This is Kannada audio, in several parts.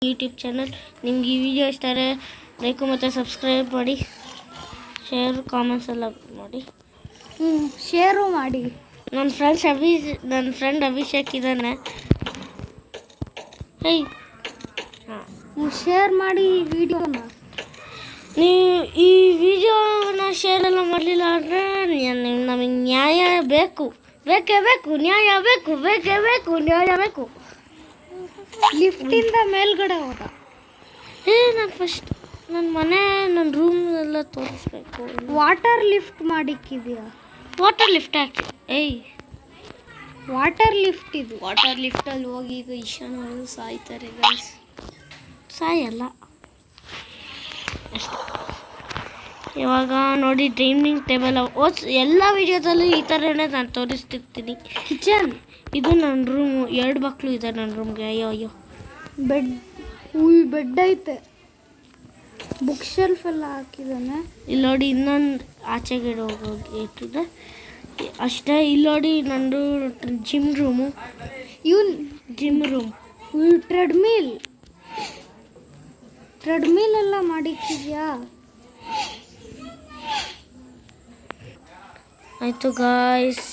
YouTube channel. ನಿಮ್ಗೆ ಈ ವಿಡಿಯೋ ಇಷ್ಟ ಆದರೆ ಲೈಕ್ ಮತ್ತು ಸಬ್ಸ್ಕ್ರೈಬ್ ಮಾಡಿ, ಶೇರ್ ಕಾಮೆಂಟ್ಸ್ ಎಲ್ಲ ಮಾಡಿ, ಶೇರು ಮಾಡಿ. ನನ್ನ ಫ್ರೆಂಡ್ ಅಭಿಷೇಕ್ ಇದ್ದಾನೆ. ಹೇ ಶೇರ್ ಮಾಡಿ ಈ ವಿಡಿಯೋನ. ನೀವು ಈ ವಿಡಿಯೋನ ಶೇರ್ ಎಲ್ಲ ಮಾಡಲಿಲ್ಲ ಅಂದರೆ ನಮಗೆ ನ್ಯಾಯ ಬೇಕು, ಬೇಕೇ ಬೇಕು, ನ್ಯಾಯ ಬೇಕು, ಬೇಕೇ ಬೇಕು, ನ್ಯಾಯ ಬೇಕು. ಲಿಫ್ಟಿಂದ ಮೇಲ್ಗಡೆ ಹೋದ. ನಾನು ಫಸ್ಟ್ ನನ್ನ ಮನೆ, ನನ್ನ ರೂಮ್ ಎಲ್ಲ ತೋರಿಸ್ಬೇಕು. ವಾಟರ್ ಲಿಫ್ಟ್ ಮಾಡಿಕ್ಕಿದೆಯಾ? ವಾಟರ್ ಲಿಫ್ಟ್ ಹಾಕಿ. ವಾಟರ್ ಲಿಫ್ಟ್ ಇದು. ವಾಟರ್ ಲಿಫ್ಟಲ್ಲಿ ಹೋಗಿ ಈಗ ಈಶಾನ್ ಅವರು ಸಾಯ್ತಾರೆ ಗೈಸ್. ಸಾಯಲ್ಲ ಅಷ್ಟೇ. ಇವಾಗ ನೋಡಿ ಡೈನಿಂಗ್ ಟೇಬಲ್ ಎಲ್ಲ ವಿಡಿಯೋದಲ್ಲೂ ಈ ಥರನೇ ನಾನು ತೋರಿಸ್ತಿರ್ತೀನಿ. ಕಿಚನ್ ಇದು ನನ್ನ ರೂಮು. 2 ಮಕ್ಕಳು ಇದೆ ನನ್ನ ರೂಮ್ಗೆ. ಅಯ್ಯೋ ಬೆಡ್ ಐತೆ. ಬುಕ್ ಶೆಲ್ಫ್ ಎಲ್ಲ ಹಾಕಿದ್ದಾನೆ. ಇಲ್ಲಿ ನೋಡಿ ಇನ್ನೊಂದು ಆಚೆಗಡೆ ಹೋಗೋಗಿ ಇಟ್ಟಿದೆ ಅಷ್ಟೇ. ಇಲ್ಲಿ ನೋಡಿ ನಂದು gym room. Gym room. Treadmill ಎಲ್ಲ ಮಾಡಿಕ್ಕಿದ್ಯಾ? ಆಯಿತು ಗಾಯ್ಸ್,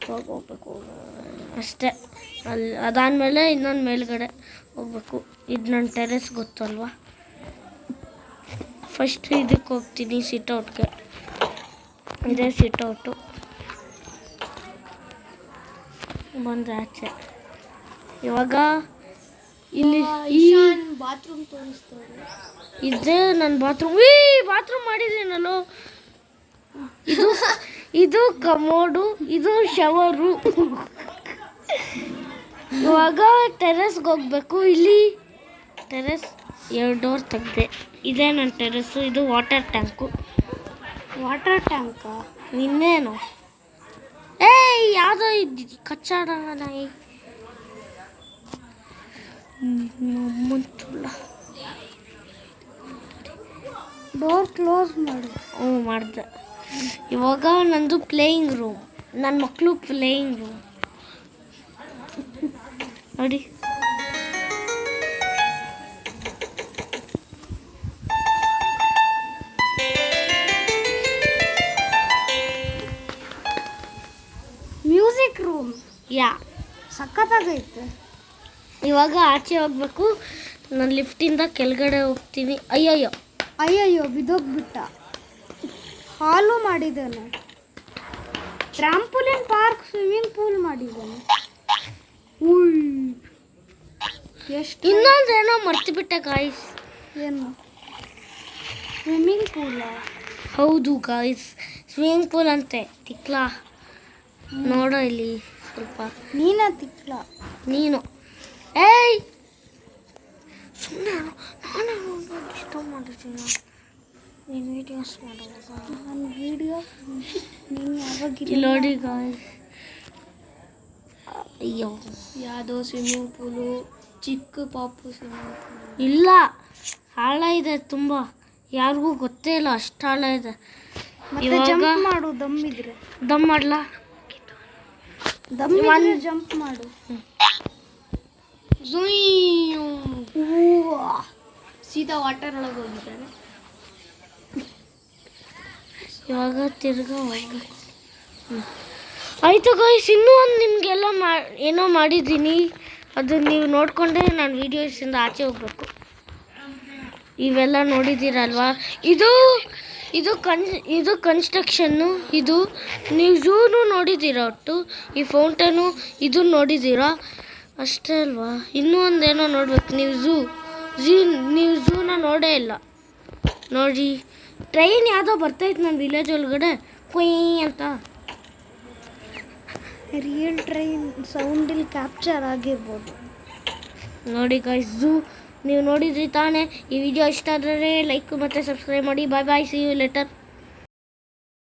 ಹೋಗ್ಬೇಕು ಅಷ್ಟೇ. ಅದಾದಮೇಲೆ ಇನ್ನೊಂದು ಮೇಲ್ಗಡೆ ಹೋಗ್ಬೇಕು. ಇದು ನನ್ನ ಟೆರೆಸ್ ಗೊತ್ತಲ್ವಾ. ಫಸ್ಟ್ ಇದಕ್ಕೆ ಹೋಗ್ತೀನಿ, ಸಿಟ್ಔಟ್ಗೆ. ಇದೇ ಸಿಟ್ಔಟು. ಬಂದರೆ ಆಚೆ. ಇವಾಗ ಇಲ್ಲಿ ಬಾತ್ರೂಮ್ ತೋರಿಸ್ತಾರೆ. ಇದೇ ನನ್ನ ಬಾತ್ರೂಮ್. ಬಾತ್ರೂಮ್ ಮಾಡಿದ್ದೀನಲ್ಲೋ. ಇದು ಕಮೋಡು, ಇದು ಶವರು. ಇವಾಗ ಟೆರೆಸ್ಗೆ ಹೋಗ್ಬೇಕು. ಇಲ್ಲಿ ಟೆರೆಸ್ 2 ಡೋರ್ ತೆಗ್ದೆ. ಇದೇ ನನ್ನ ಟೆರೆಸ್ಸು. ಇದು ವಾಟರ್ ಟ್ಯಾಂಕು. ವಾಟರ್ ಟ್ಯಾಂಕಾ? ಇನ್ನೇನು ಯಾವುದೋ ಇದ್ದು ಕಚ್ಚಾಡ ನಾಯಿ ನಮ್ಮಂತಲ್ಲ. ಡೋರ್ ಕ್ಲೋಸ್ ಮಾಡಿ. ಮಾಡಿದೆ. ಇವಾಗ ನಂದು ಪ್ಲೇಯಿಂಗ್ ರೂಮ್. ನನ್ನ ಮಕ್ಕಳು ಪ್ಲೇಯಿಂಗ್ ರೂಮ್ ನೋಡಿ. Music room. ಸಖತ್ತಾಗೈತೆ. ಇವಾಗ ಆಚೆ ಹೋಗ್ಬೇಕು. ನಾನು ಲಿಫ್ಟಿಂದ ಕೆಳಗಡೆ ಹೋಗ್ತೀನಿ. ಅಯ್ಯಯ್ಯೋ ಬಿದ್ದೋಗ್ಬಿಟ್ಟ. ಹಾಲು ಮಾಡಿದ್ದಾನೆ. ಟ್ರಾಂಪೋಲಿನ್ ಪಾರ್ಕ್, ಸ್ವಿಮ್ಮಿಂಗ್ ಪೂಲ್ ಮಾಡಿದ್ದಾನೆ. ಎಷ್ಟು ಇನ್ನೊಂದೇನೋ ಮರ್ತಿಬಿಟ್ಟೆ ಗಾಯ್ಸ್. ಏನು? ಸ್ವಿಮ್ಮಿಂಗ್ ಪೂಲ? ಹೌದು ಗಾಯ್ಸ್, ಸ್ವಿಮ್ಮಿಂಗ್ ಪೂಲ್ ಅಂತೆ. ತಿಕ್ಲಾ ನೋಡೋ ಇಲ್ಲಿ ಸ್ವಲ್ಪ. ತಿಕ್ಲ ನೀನು ಸುಮ್ಮನೆ ನಾನೇ ಡಿಸ್ಟರ್ಬ್ ಮಾಡಿದ್ದೀನಿ. ನೀನು ವೀಡಿಯೋಸ್ ಮಾಡೋವಾಗ ನನ್ನ ವೀಡಿಯೋ ನೀನು ಯಾವಾಗ ನೋಡಿ ಗಾಯ್ಸ್. ಅಯ್ಯೋ ಯಾವುದೋ ಸ್ವಿಮ್ಮಿಂಗ್ ಪೂಲು, ಚಿಕ್ಕ ಪಾಪು ಸ್ವಿಮ್ಮಿಂಗ್ ಪೂಲ್ ಇಲ್ಲ. ಆಳ ಇದೆ ತುಂಬ. ಯಾರಿಗೂ ಗೊತ್ತೇ ಇಲ್ಲ, ಅಷ್ಟು ಆಳ ಇದೆ. ಜಂಪ್ ಮಾಡು. ದಮ್ಮಿದ್ರೆ ದಮ್ ಮಾಡಲಾ? ಜಂಪ್ ಮಾಡು. ಸೀದಾ ವಾಟರ್ ಒಳಗೆ ಹೋಗಿದ್ದಾನೆ. ಇವಾಗ ತಿರ್ಗಾ ಹೋಗ್ಬೇಕು. ಆಯಿತು ಗಾಯ್ಸ್, ಇನ್ನೂ ಒಂದು ನಿಮಗೆಲ್ಲ ಏನೋ ಮಾಡಿದ್ದೀನಿ. ಅದು ನೀವು ನೋಡಿಕೊಂಡ್ರೆ ನಾನು ವೀಡಿಯೋಸಿಂದ ಆಚೆ ಹೋಗ್ಬೇಕು. ಇವೆಲ್ಲ ನೋಡಿದ್ದೀರಲ್ವಾ. ಇದು ಕನ್ಸ್ಟ್ರಕ್ಷನ್ನು. ಇದು ನೀವು ಝೂನು ನೋಡಿದ್ದೀರಾ. ಒಟ್ಟು ಈ ಫೌಂಟೇನು ಇದು ನೋಡಿದ್ದೀರಾ ಅಷ್ಟೇ ಅಲ್ವಾ. ಇನ್ನೂ ಒಂದೇನೋ ನೋಡ್ಬೇಕು. ನೀವು ಝೂನ ನೋಡೇ ಇಲ್ಲ ನೋಡಿ. ಟ್ರೈನ್ ಯಾವುದೋ ಬರ್ತೈತೆ ನನ್ನ ವಿಲೇಜ್ ಒಳಗಡೆ ಕುಯ್ ಅಂತ. ರಿಯಲ್ ಟ್ರೈನ್ ಸೌಂಡಲ್ಲಿ ಕ್ಯಾಪ್ಚರ್ ಆಗಿರ್ಬೋದು ನೋಡಿ ಗಾಯ್ಸ್. ನೀವು ನೋಡಿದ್ರಿ ತಾನೇ. ಈ ವಿಡಿಯೋ ಇಷ್ಟ ಆದರೆ ಲೈಕ್ ಮತ್ತು ಸಬ್ಸ್ಕ್ರೈಬ್ ಮಾಡಿ. ಬಾಯ್ ಬಾಯ್, ಸಿ ಯು ಲೇಟರ್.